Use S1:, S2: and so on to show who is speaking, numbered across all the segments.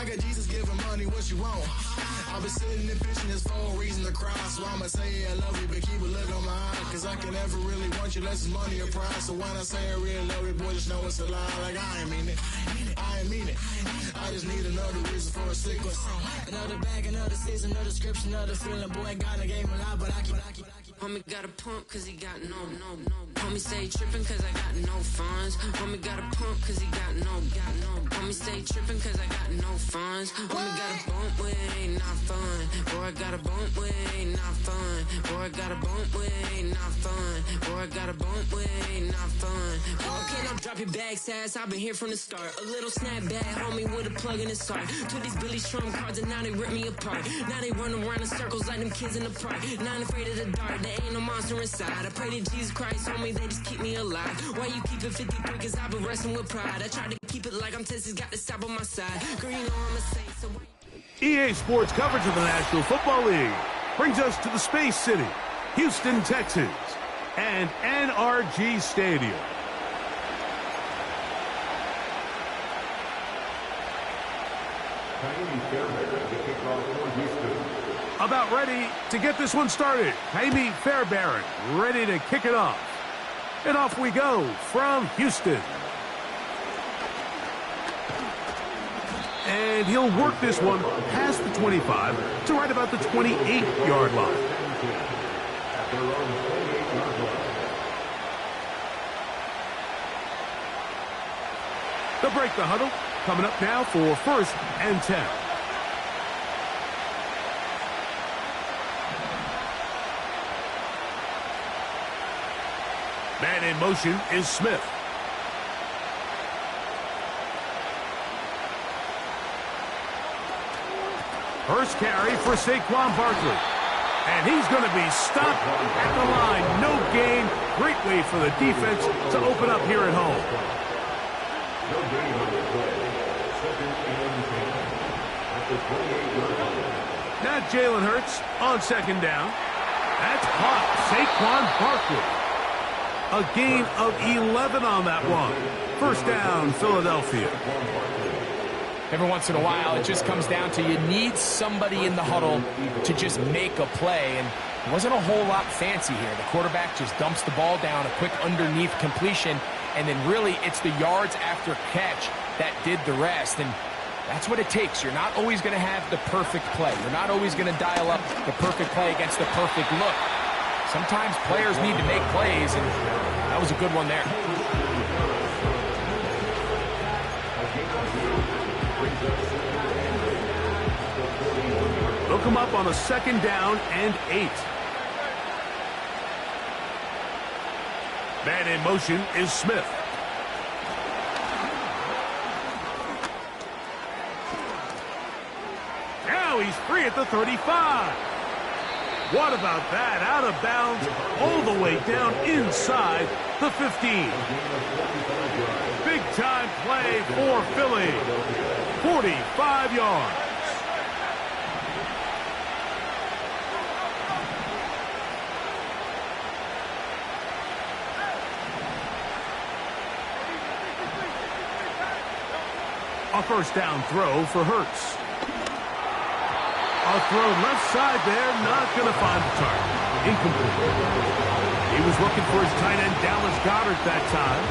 S1: I got Jesus giving money, what you want? I've been sitting and fishing this for a reason to cry. So I'ma say I love you, but keep a look on my eye. Cause I can never really want you unless it's money or prize. So when I say I really love you, boy, just know it's a lie. Like I ain't mean it, I ain't mean it. I just need another reason for a sequence. Another bag, another season, another description, another feeling. Boy, God, I gave him a lot, but I keep.
S2: Homie got a pump cause he got no. Homie stay tripping cause I got no funds. Homie got a pump cause he got no. Homie stay tripping cause I got no funds. Homie got a bump with it ain't not fun. Boy, I got a bump with it ain't not fun. Boy, I got a bump with it ain't not fun. Boy, I got a bump with it ain't not fun. Okay, now drop your bag, sass. I've been here from the start. A little snapback, homie, with a plug in his heart. Took these Billy Trump cards and now they rip me apart. Now they run around in circles like them kids in the park. Now I'm afraid of the dark. There ain't no monster inside. I pray to Jesus Christ, homie, they just keep me alive. Why you keep it 53? Cause I've been wrestling with pride. I try to keep it like I'm Texas, got the stop on my side. Girl, you know I'm a saint, so...
S3: EA Sports coverage of the National Football League brings us to the Space City, Houston, Texas, and NRG Stadium. About ready to get this one started. Jaime Fairbairn ready to kick it off. And off we go from Houston. And he'll work this one past the 25 to right about the 28-yard line. They'll break the huddle. Coming up now for 1st and 10. Man in motion is Smith. First carry for Saquon Barkley. And he's going to be stopped at the line. No gain. Great way for the defense to open up here at home.
S4: No gain on the play. 2nd and 10 at the 28-yard line.
S3: Not Jalen Hurts on 2nd down. That's caught. Saquon Barkley. A gain of 11 on that one. 1st down, Philadelphia.
S5: Every once in a while, it just comes down to you need somebody in the huddle to just make a play. And it wasn't a whole lot fancy here. The quarterback just dumps the ball down, a quick underneath completion, and then really it's the yards after catch that did the rest. And that's what it takes. You're not always going to have the perfect play. You're not always going to dial up the perfect play against the perfect look. Sometimes players need to make plays, and that was a good one there.
S3: They'll come up on a 2nd down and 8. Man in motion is Smith. Now he's free at the 35. What about that? Out of bounds all the way down inside the 15. Big time play for Philly. 45 yards. A 1st down throw for Hurts. A throw left side there, not going to find the target. Incomplete. He was looking for his tight end, Dallas Goedert, that time.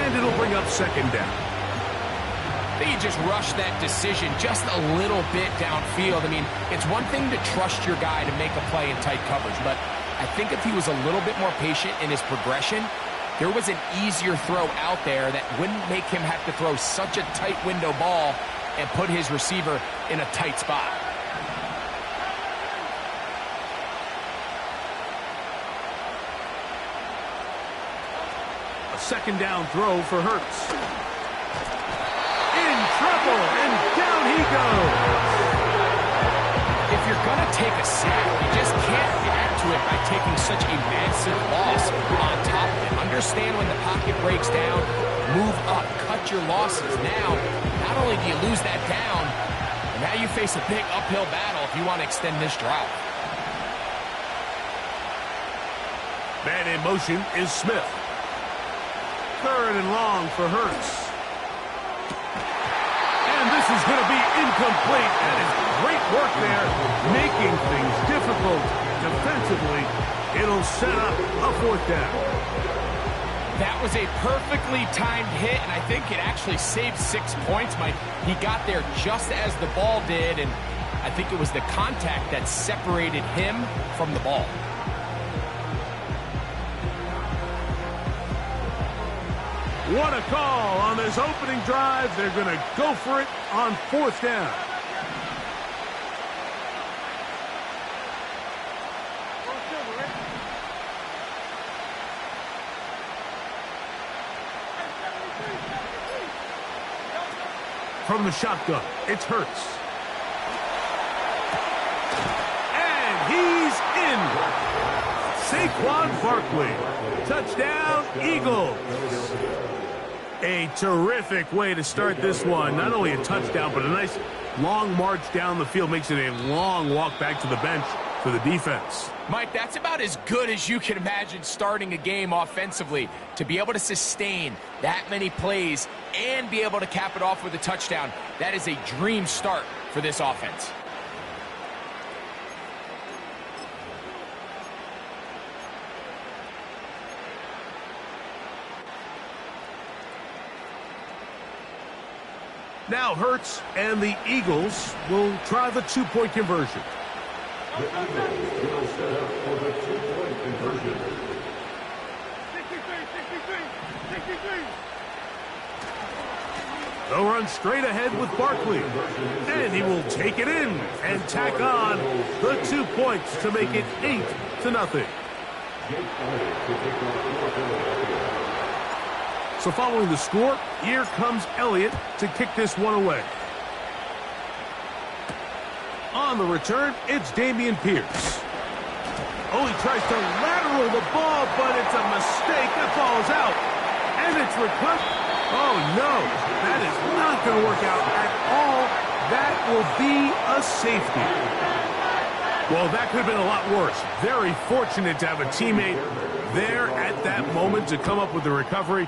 S3: And it'll bring up 2nd down.
S5: I think he just rushed that decision just a little bit downfield. I mean, it's one thing to trust your guy to make a play in tight coverage, but I think if he was a little bit more patient in his progression, there was an easier throw out there that wouldn't make him have to throw such a tight window ball and put his receiver in a tight spot.
S3: A 2nd down throw for Hurts. In trouble, and down he goes.
S5: If you're going to take a sack, you just can't add to it by taking such a massive loss on top of it. Understand when the pocket breaks down, move up, cut your losses. Now, not only do you lose that down, but now you face a big uphill battle if you want to extend this drive.
S3: Man in motion is Smith. 3rd and long for Hurts. And this is going to be incomplete. incomplete. That is great work there, making things difficult defensively. It'll set up a 4th down.
S5: That was a perfectly timed hit, and I think it actually saved 6 points, Mike. He got there just as the ball did, and I think it was the contact that separated him from the ball.
S3: What a call on this opening drive. They're going to go for it on 4th down. From the shotgun, it's Hurts. And he's in. Saquon Barkley. Touchdown, Eagles. A terrific way to start this one. Not only a touchdown, but a nice long march down the field. Makes it a long walk back to the bench for the defense.
S5: Mike, that's about as good as you can imagine starting a game offensively. To be able to sustain that many plays and be able to cap it off with a touchdown, that is a dream start for this offense.
S3: Now Hurts and the Eagles will try the 2-point conversion.
S4: The Eagles will set up for the 2-point conversion.
S3: 63. They'll run straight ahead with Barkley. And he will take it in and tack on the 2 points to make it 8-0. So following the score, here comes Elliott to kick this one away. On the return, it's Dameon Pierce. Oh, he tries to lateral the ball, but it's a mistake. That ball's out. And it's recovered. Oh, no. That is not going to work out at all. That will be a safety. Well, that could have been a lot worse. Very fortunate to have a teammate there at that moment to come up with the recovery.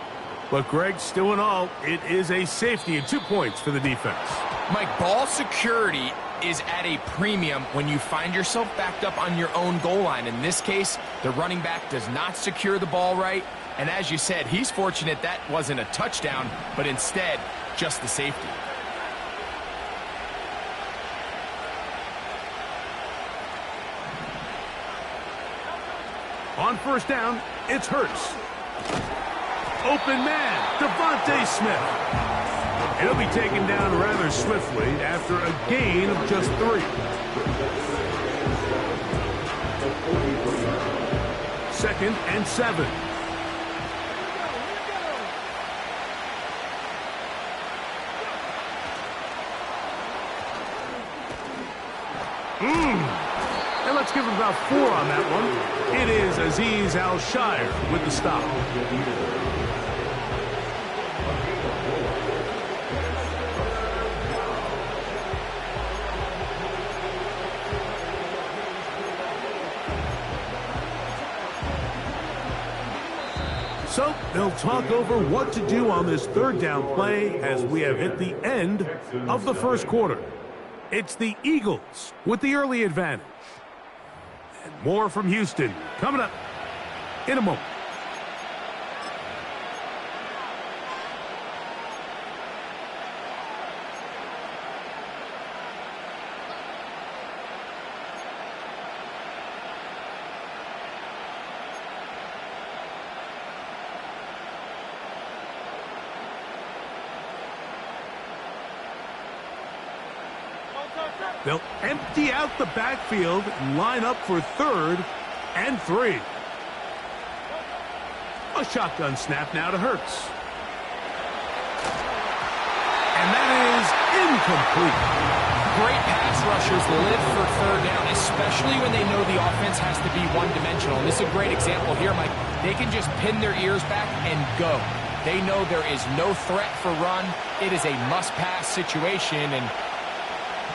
S3: But, Greg, still in all, it is a safety and 2 points for the defense.
S5: Mike, ball security is at a premium when you find yourself backed up on your own goal line. In this case, the running back does not secure the ball right. And as you said, he's fortunate that wasn't a touchdown, but instead, just the safety.
S3: On 1st down, it's Hurts. Open man, Devontae Smith. It'll be taken down rather swiftly after a gain of just 3. 2nd and 7. And let's give him about 4 on that one. It is Azeez Al-Shire with the stop. So they'll talk over what to do on this 3rd down play as we have hit the end of the 1st quarter. It's the Eagles with the early advantage. And more from Houston coming up in a moment. They'll empty out the backfield and line up for 3rd and 3. A shotgun snap now to Hurts. And that is incomplete.
S5: Great pass rushers live for 3rd down, especially when they know the offense has to be one-dimensional. And this is a great example here, Mike. They can just pin their ears back and go. They know there is no threat for run. It is a must-pass situation, and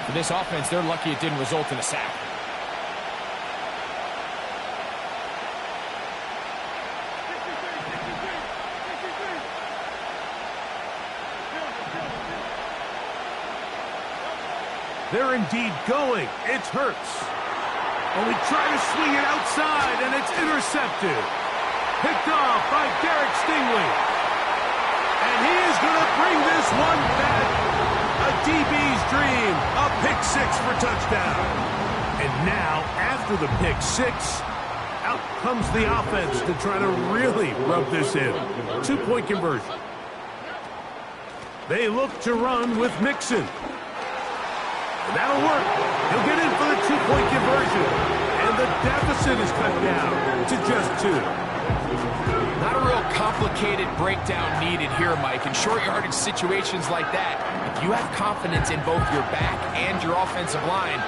S5: for this offense, they're lucky it didn't result in a sack.
S3: They're indeed going. It's Hurts. Oh, he tried to swing it outside, and it's intercepted. Picked off by Derek Stingley. And he is going to bring this one back. A DB's dream. A pick six for touchdown. And now, after the pick six, out comes the offense to try to really rub this in. 2-point conversion. They look to run with Mixon. And that'll work. He'll get in for the 2-point conversion. And the deficit is cut down to just 2.
S5: Not a real complicated breakdown needed here, Mike. In short yardage situations like that, if you have confidence in both your back and your offensive line,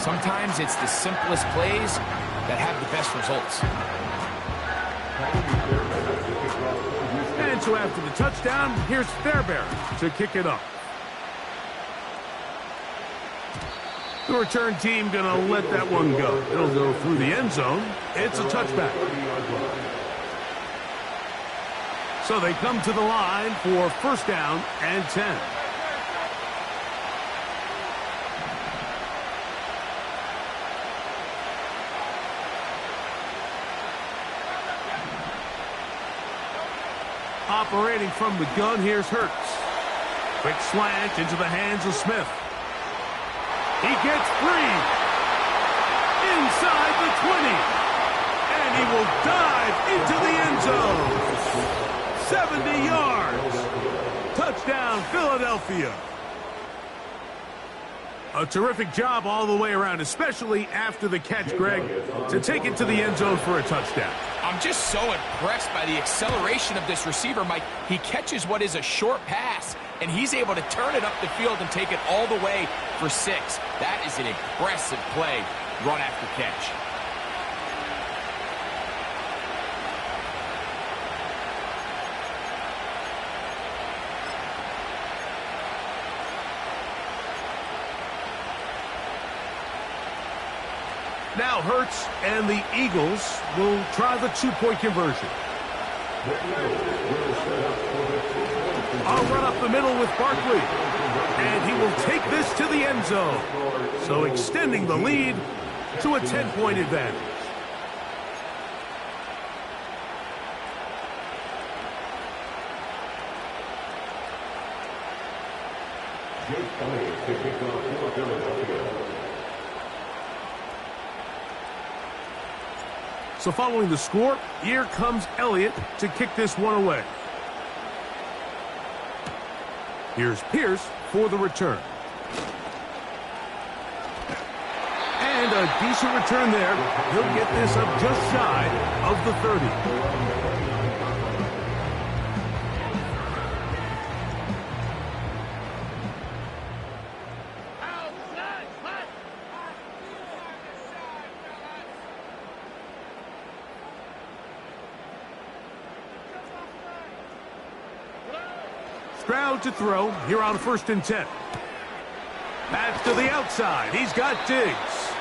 S5: sometimes it's the simplest plays that have the best results.
S3: And so after the touchdown, here's Fairbairn to kick it off. The return team going to let that one go. It'll go through the end zone. It's a touchback. So they come to the line for first down and 10. Operating from the gun, here's Hurts. Quick slant into the hands of Smith. He gets free. Inside the 20. And he will dive into the end zone. 70 yards. Touchdown, Philadelphia. A terrific job all the way around, especially after the catch, Greg, to take it to the end zone for a touchdown.
S5: I'm just so impressed by the acceleration of this receiver, Mike. He catches what is a short pass, and he's able to turn it up the field and take it all the way for 6. That is an impressive play, run after catch.
S3: Now Hurts and the Eagles will try the 2-point conversion. I'll run up the middle with Barkley. And he will take this to the end zone. So extending the lead to a 10-point advantage. So following the score, here comes Elliott to kick this one away. Here's Pierce for the return. And a decent return there. He'll get this up just shy of the 30. Stroud to throw here on 1st and 10. Pass to the outside. He's got Diggs.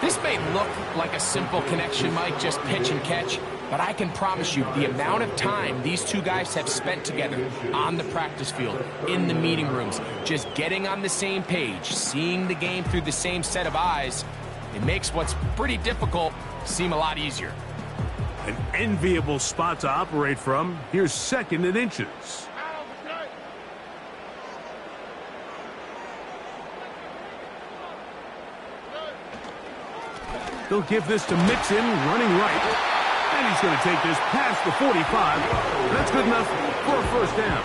S5: This may look like a simple connection, Mike, just pitch and catch, but I can promise you the amount of time these two guys have spent together on the practice field, in the meeting rooms, just getting on the same page, seeing the game through the same set of eyes, it makes what's pretty difficult seem a lot easier.
S3: An enviable spot to operate from. Here's 2nd and inches. They'll give this to Mixon, running right. And he's going to take this past the 45. That's good enough for a first down.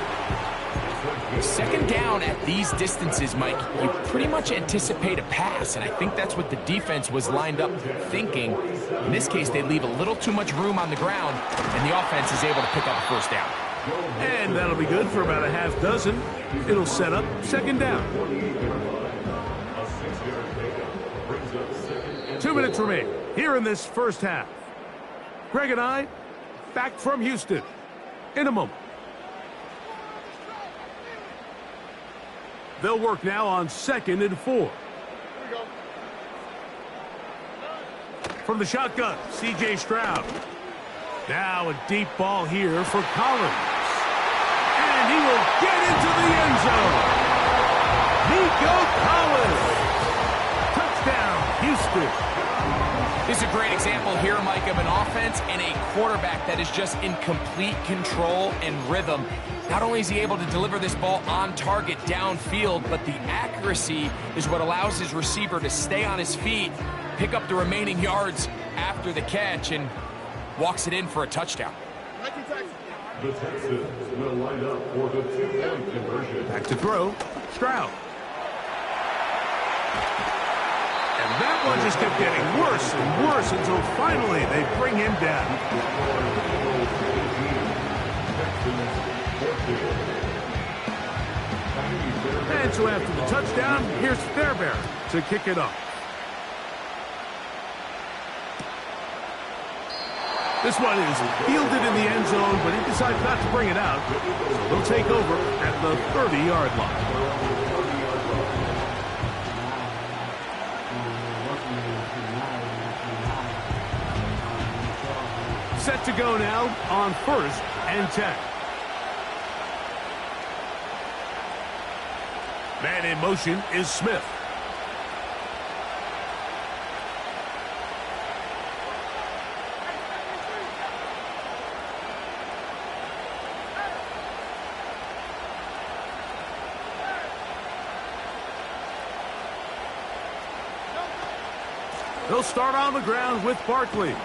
S5: 2nd down at these distances, Mike, you pretty much anticipate a pass, and I think that's what the defense was lined up thinking. In this case, they leave a little too much room on the ground, and the offense is able to pick up a first down.
S3: And that'll be good for about a half dozen. It'll set up 2nd down. 2 minutes remain here in this first half. Greg and I back from Houston in a moment. They'll work now on 2nd and 4. From the shotgun, C.J. Stroud. Now a deep ball here for Collins. And he will get into the end zone. Nico Collins
S5: great example here, Mike, of an offense and a quarterback that is just in complete control and rhythm. Not only is he able to deliver this ball on target downfield, but the accuracy is what allows his receiver to stay on his feet, pick up the remaining yards after the catch, and walks it in for a touchdown.
S4: The Texans will line up for the two-point conversion.
S3: Back to throw, Stroud. And that one just kept getting worse and worse until finally they bring him down. And so after the touchdown, here's Fairbairn to kick it off. This one is fielded in the end zone, but he decides not to bring it out. So they'll take over at the 30-yard line. Set to go now on 1st and 10. Man in motion is Smith. They'll start on the ground with Barkley.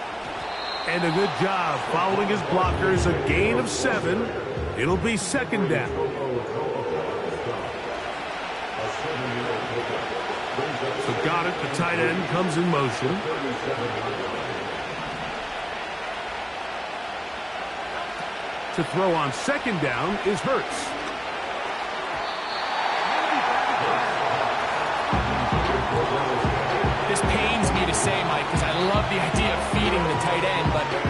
S3: And a good job following his blockers, a gain of 7. It'll be 2nd down. So got it, the tight end comes in motion. To throw on 2nd down is Hurts.
S5: This pains me to say, Mike, because I love the idea of feeding the tight end, but it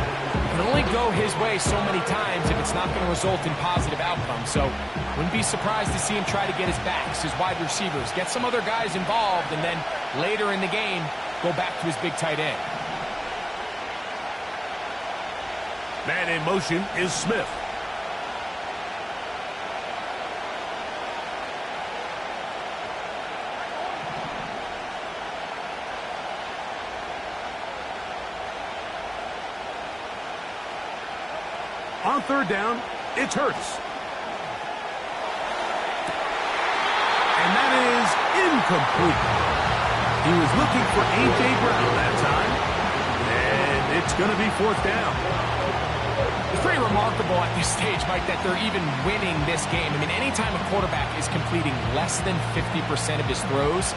S5: can only go his way so many times if it's not going to result in positive outcomes. So wouldn't be surprised to see him try to get his backs, his wide receivers, get some other guys involved, and then later in the game, go back to his big tight end.
S3: Man in motion is Smith. On 3rd down, it's Hurts. And that is incomplete. He was looking for A.J. Brown that time. And it's going to be 4th down.
S5: It's pretty remarkable at this stage, Mike, that they're even winning this game. I mean, anytime a quarterback is completing less than 50% of his throws,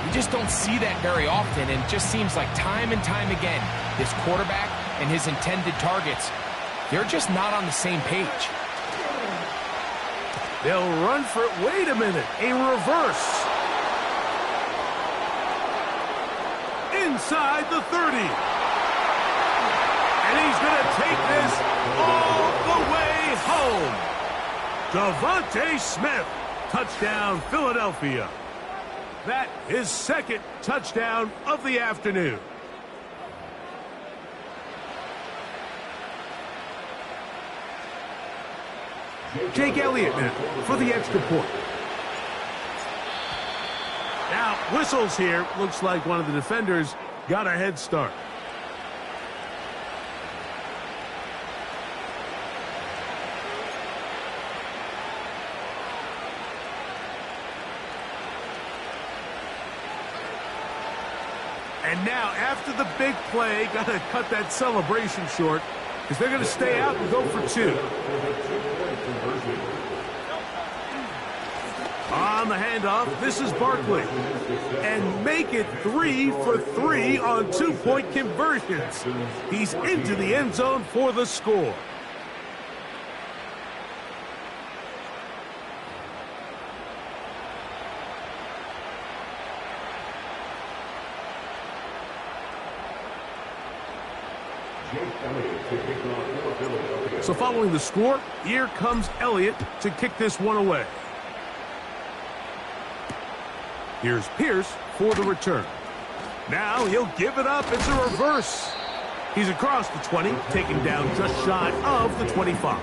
S5: you just don't see that very often. And it just seems like time and time again, this quarterback and his intended targets, they're just not on the same page.
S3: They'll run for it. Wait a minute. A reverse. Inside the 30. And he's going to take this all the way home. Devontae Smith. Touchdown, Philadelphia. That is 2nd touchdown of the afternoon. Jake Elliott now for the extra point. Now, whistles here. Looks like one of the defenders got a head start. And now, after the big play, got to cut that celebration short because they're going to stay out and go for 2. On the handoff, this is Barkley. And make it 3 for 3 on 2-point conversions. He's into the end zone for the score. So following the score, here comes Elliott to kick this one away. Here's Pierce for the return. Now he'll give it up. It's a reverse. He's across the 20, taken down just shy of the 25.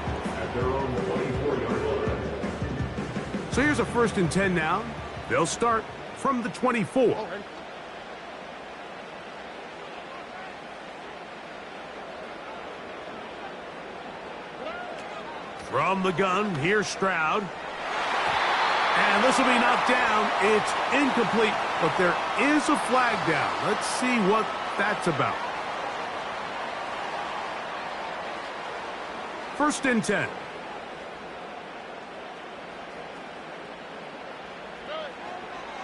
S3: So here's a 1st and 10 now. They'll start from the 24. From the gun, here's Stroud. And this will be knocked down. It's incomplete, but there is a flag down. Let's see what that's about. 1st and 10.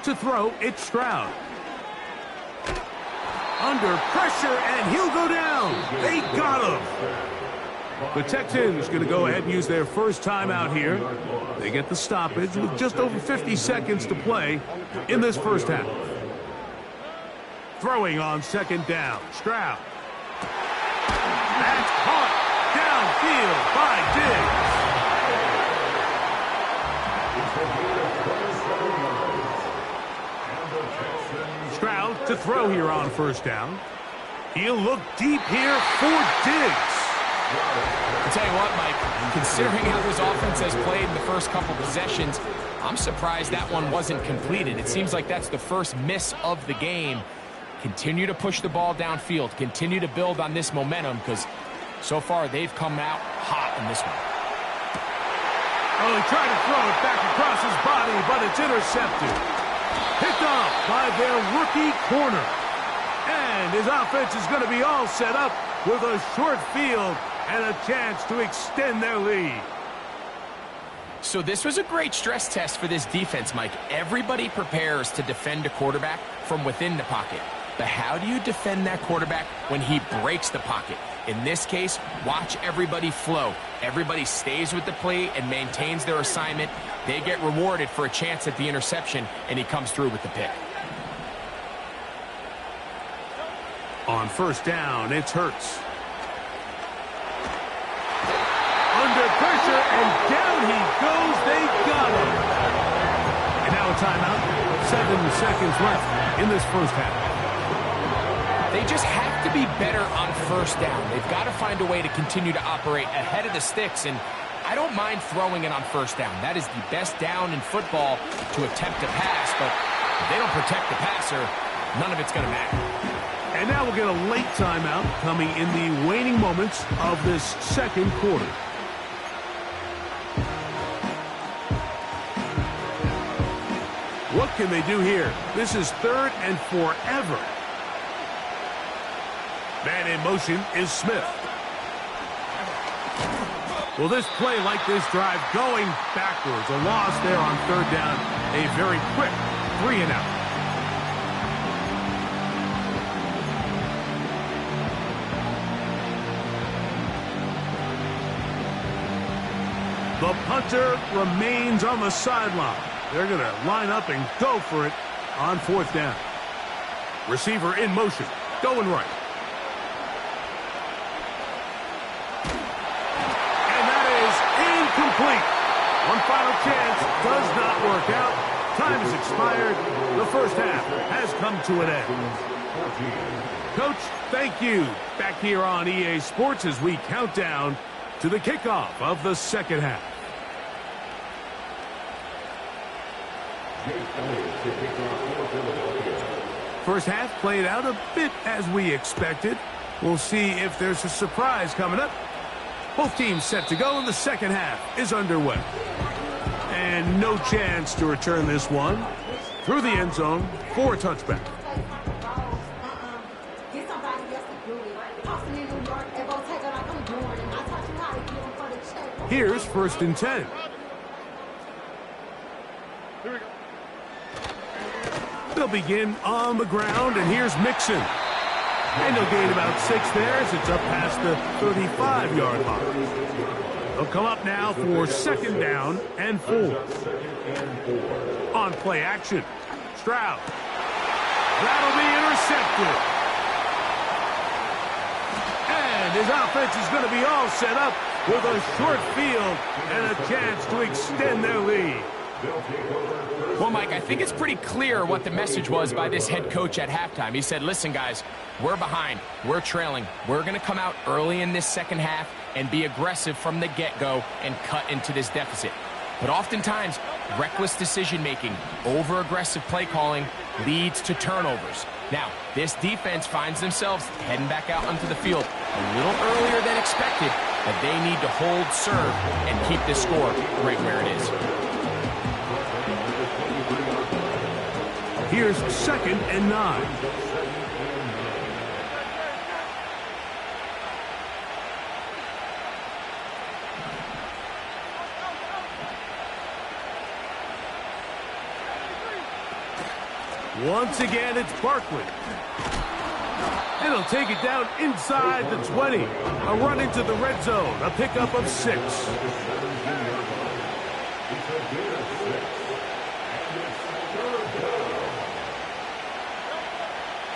S3: To throw, it's Stroud. Under pressure, and he'll go down. They got him. The Texans going to go ahead and use their first timeout here. They get the stoppage with just over 50 seconds to play in this first half. Throwing on 2nd down, Stroud. That's caught downfield by Diggs. Stroud to throw here on 1st down. He'll look deep here for Diggs.
S5: I'll tell you what, Mike, considering how this offense has played in the first couple possessions, I'm surprised that one wasn't completed. It seems like that's the first miss of the game. Continue to push the ball downfield. Continue to build on this momentum because so far they've come out hot in this one.
S3: Oh, he tried to throw it back across his body, but it's intercepted. Picked off by their rookie corner. And his offense is going to be all set up with a short field and a chance to extend their lead.
S5: So this was a great stress test for this defense, Mike. Everybody prepares to defend a quarterback from within the pocket. But how do you defend that quarterback when he breaks the pocket? In this case, watch everybody flow. Everybody stays with the play and maintains their assignment. They get rewarded for a chance at the interception, and he comes through with the pick.
S3: On 1st down, it's Hurts. Under pressure, and down he goes. They got him. And now a timeout. 7 seconds left in this first half.
S5: They just have to be better on 1st down. They've got to find a way to continue to operate ahead of the sticks, and I don't mind throwing it on 1st down. That is the best down in football to attempt to pass, but if they don't protect the passer, none of it's going to matter.
S3: And now we'll get a late timeout coming in the waning moments of this second quarter. What can they do here? This is 3rd and forever. Man in motion is Smith. Well, this play, like this drive, going backwards. A loss there on 3rd down. A very quick 3-and-out. The punter remains on the sideline. They're going to line up and go for it on 4th down. Receiver in motion, going right. And that is incomplete. One final chance does not work out. Time has expired. The first half has come to an end. Coach, thank you. Back here on EA Sports as we count down to the kickoff of the second half. First half played out a bit as we expected. We'll see if there's a surprise coming up. Both teams set to go, and the second half is underway. And no chance to return this one through the end zone for a touchback. Here's 1st and 10. They'll begin on the ground, and here's Mixon. And they'll gain about 6 there as it's up past the 35-yard line. They'll come up now for 2nd down and 4. On play action, Stroud. That'll be intercepted. And his offense is going to be all set up with a short field and a chance to extend their lead.
S5: Well, Mike, I think it's pretty clear what the message was by this head coach at halftime. He said, listen, guys, we're behind. We're trailing. We're going to come out early in this second half and be aggressive from the get-go and cut into this deficit. But oftentimes, reckless decision-making, over-aggressive play calling leads to turnovers. Now, this defense finds themselves heading back out onto the field a little earlier than expected, that they need to hold serve and keep this score right where it is.
S3: Here's 2nd and 9. Once again, it's Barkley. And he'll take it down inside the 20. A run into the red zone. A pickup of 6.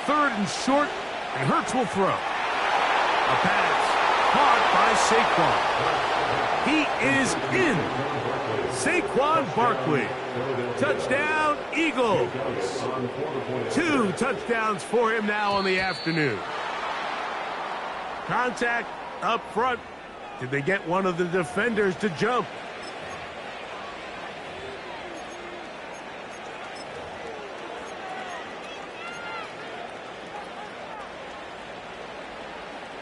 S3: Third and short, and Hurts will throw. A pass caught by Saquon. He is in. Saquon Barkley. Touchdown, Eagles. 2 touchdowns for him now on the afternoon. Contact up front. Did they get one of the defenders to jump?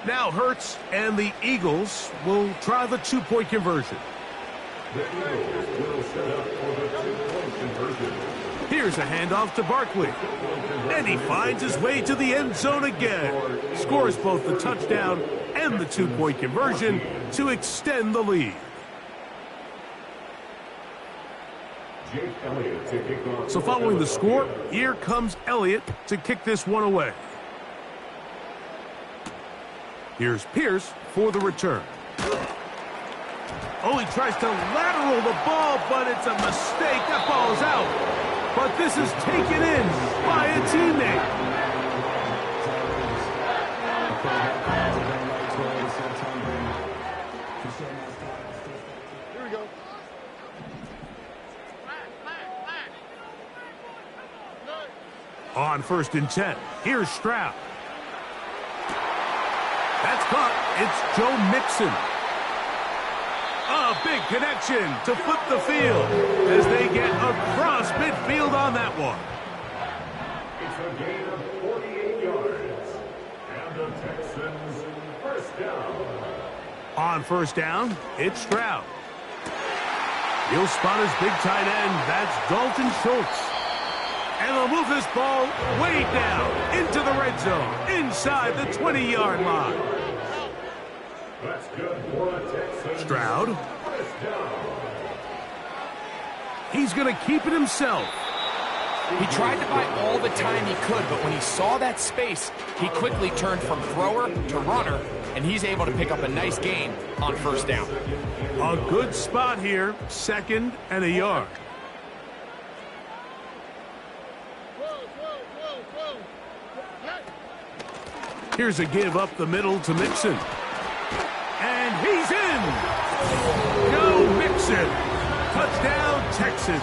S3: Now Hurts and the Eagles will try the 2-point conversion.
S4: The Eagles will set up for the 2-point conversion.
S3: Here's a handoff to Barkley. And he finds his way to the end zone again. Scores both the touchdown and the 2-point conversion to extend the lead. So following the score, here comes Elliott to kick this one away. Here's Pierce for the return. Oh, he tries to lateral the ball, but it's a mistake. That ball is out. But this is taken in by a teammate.
S6: Here we go.
S3: On 1st and 10, here's Stroud. That's caught. It's Joe Mixon. A big connection to flip the field as they get across midfield on that one.
S4: It's a gain of 48 yards. And the Texans first down.
S3: On 1st down, it's Stroud. He'll spot his big tight end. That's Dalton Schultz. And they'll move this ball way down into the red zone, inside the 20-yard line.
S4: That's good for the Texans.
S3: Stroud. He's going to keep it himself.
S5: He tried to buy all the time he could, but when he saw that space, he quickly turned from thrower to runner, and he's able to pick up a nice gain on 1st down.
S3: A good spot here, 2nd and a yard. Here's a give up the middle to Mixon. And he's in! Joe Mixon. Touchdown, Texans.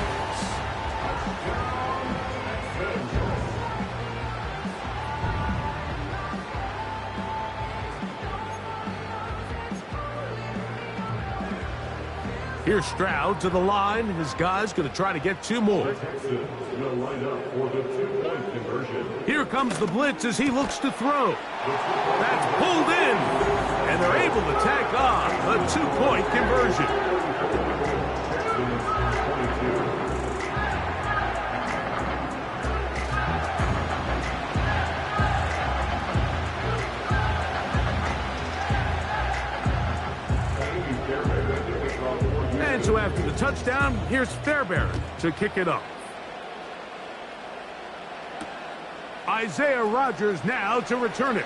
S3: Here's Stroud to the line. His guy's going to try to get 2 more. Here comes the blitz as he looks to throw. That's pulled in. And they're able to tack on a 2-point conversion. And so after the touchdown, here's Fairbairn to kick it off. Isaiah Rodgers now to return it.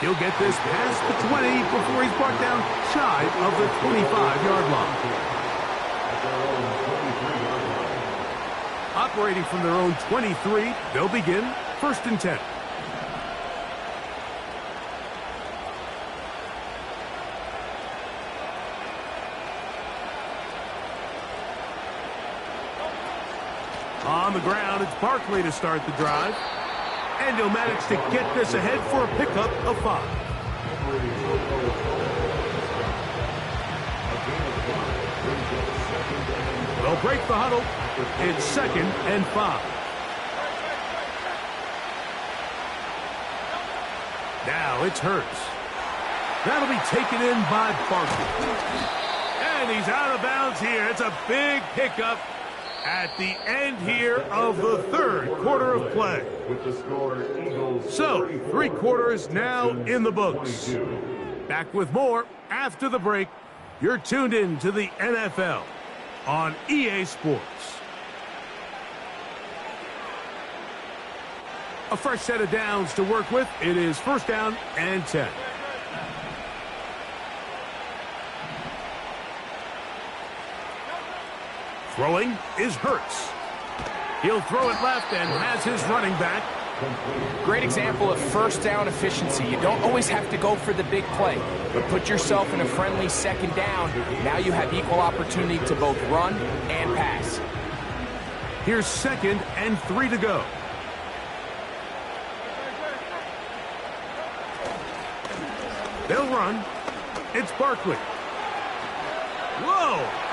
S3: He'll get this past the 20 before he's brought down shy of the 25-yard line. Operating from their own 23, they'll begin 1st and 10. On the ground, it's Barkley to start the drive. And he'll manage to get this ahead for a pickup of 5. They'll break the huddle. It's 2nd and 5. Now it's Hurts. That'll be taken in by Barkley. And he's out of bounds here. It's a big pickup at the end here of the third quarter of play. So, 3 quarters now in the books. Back with more after the break. You're tuned in to the NFL on EA Sports. A fresh set of downs to work with. It is 1st down and 10. Throwing is Hurts. He'll throw it left and has his running back.
S5: Great example of 1st down efficiency. You don't always have to go for the big play, but put yourself in a friendly 2nd down. Now you have equal opportunity to both run and pass.
S3: Here's 2nd and 3 to go. They'll run. It's Barkley. Whoa!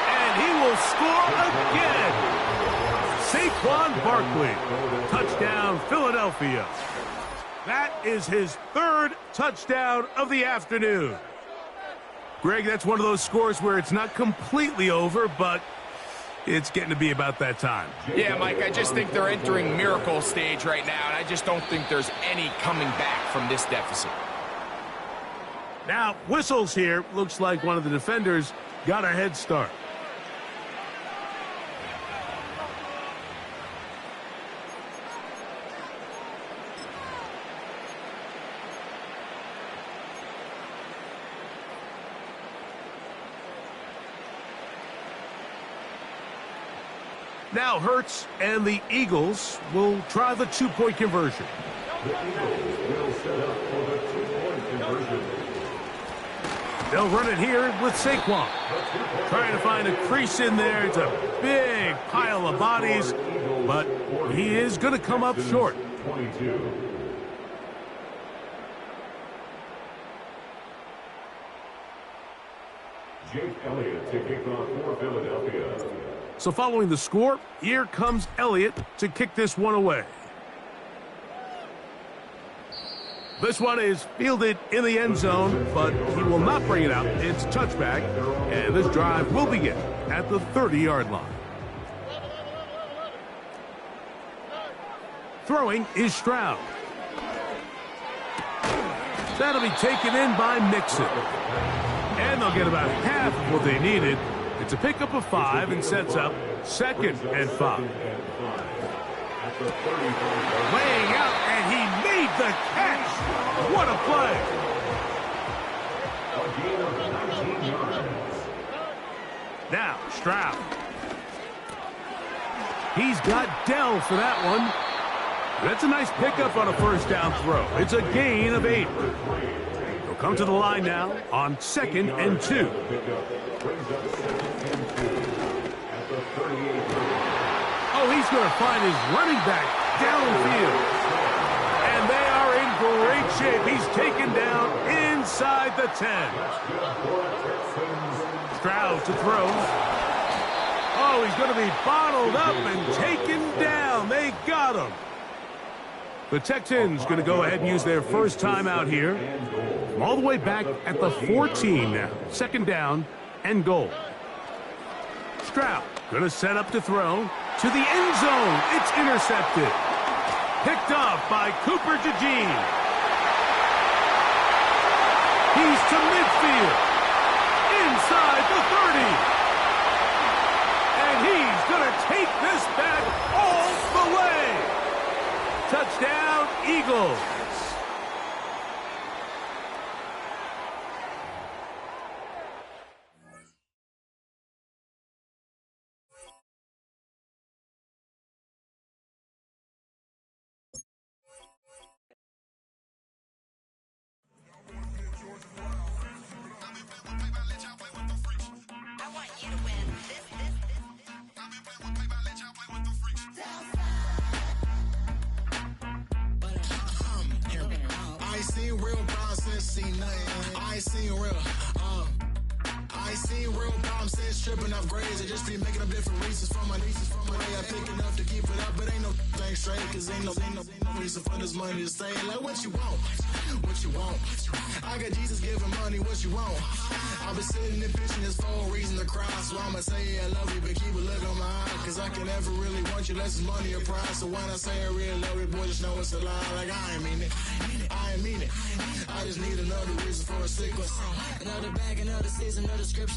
S3: And he will score again. Saquon Barkley. Touchdown, Philadelphia. That is his 3rd touchdown of the afternoon. Greg, that's one of those scores where it's not completely over, but it's getting to be about that time.
S5: Yeah, Mike, I just think they're entering miracle stage right now, and I just don't think there's any coming back from this deficit.
S3: Now, whistles here. Looks like one of the defenders got a head start. Now Hurts and the Eagles will try the 2-point conversion.
S4: The Eagles will set up for the 2-point conversion.
S3: They'll run it here with Saquon. Trying to find a crease in there. It's a big pile of bodies, but he is going to come up short.
S4: 22. Jake Elliott to kick off for Philadelphia.
S3: So following the score, here comes Elliott to kick this one away. This one is fielded in the end zone, but he will not bring it out. It's touchback, and this drive will begin at the 30-yard line. Throwing is Stroud. That'll be taken in by Mixon. And they'll get about half of what they needed. It's a pickup of 5 and sets up 2nd and 5. Laying out, and he made the catch. What a play. Now, Stroud. He's got Dell for that one. That's a nice pickup on a 1st down throw. It's a gain of 8. He'll come to the line now on 2nd and 2. Oh, he's going to find his running back downfield. And they are in great shape. He's taken down inside the 10. Stroud to throw. Oh, he's going to be bottled up and taken down. They got him. The Texans going to go ahead and use their first timeout here. From all the way back at the 14 now. 2nd down and goal. Stroud going to set up to throw to the end zone. It's intercepted. Picked off by Cooper DeJean. He's to midfield. Inside the 30. And he's going to take this back all the way. Touchdown, Eagles.
S1: I ain't seen real brown since seen nothing. I ain't seen real brown I'm set stripping off grades. I just be making up different reasons for my nieces. From my day I pick enough to keep it up, but ain't no thing straight. Cause ain't no reason for this money to stay. Like what you want? What you want? I got Jesus giving money, what you want? I've been sitting and pitching this for a reason to cry. So I'ma say I love you, but keep a look on my eye. Cause I can never really want you unless it's money or prize. So when I say I really love you, boy, just know it's a lie. Like I ain't mean it. I ain't mean it. I just need another reason for a sequence. Another bag, another season, another scripture.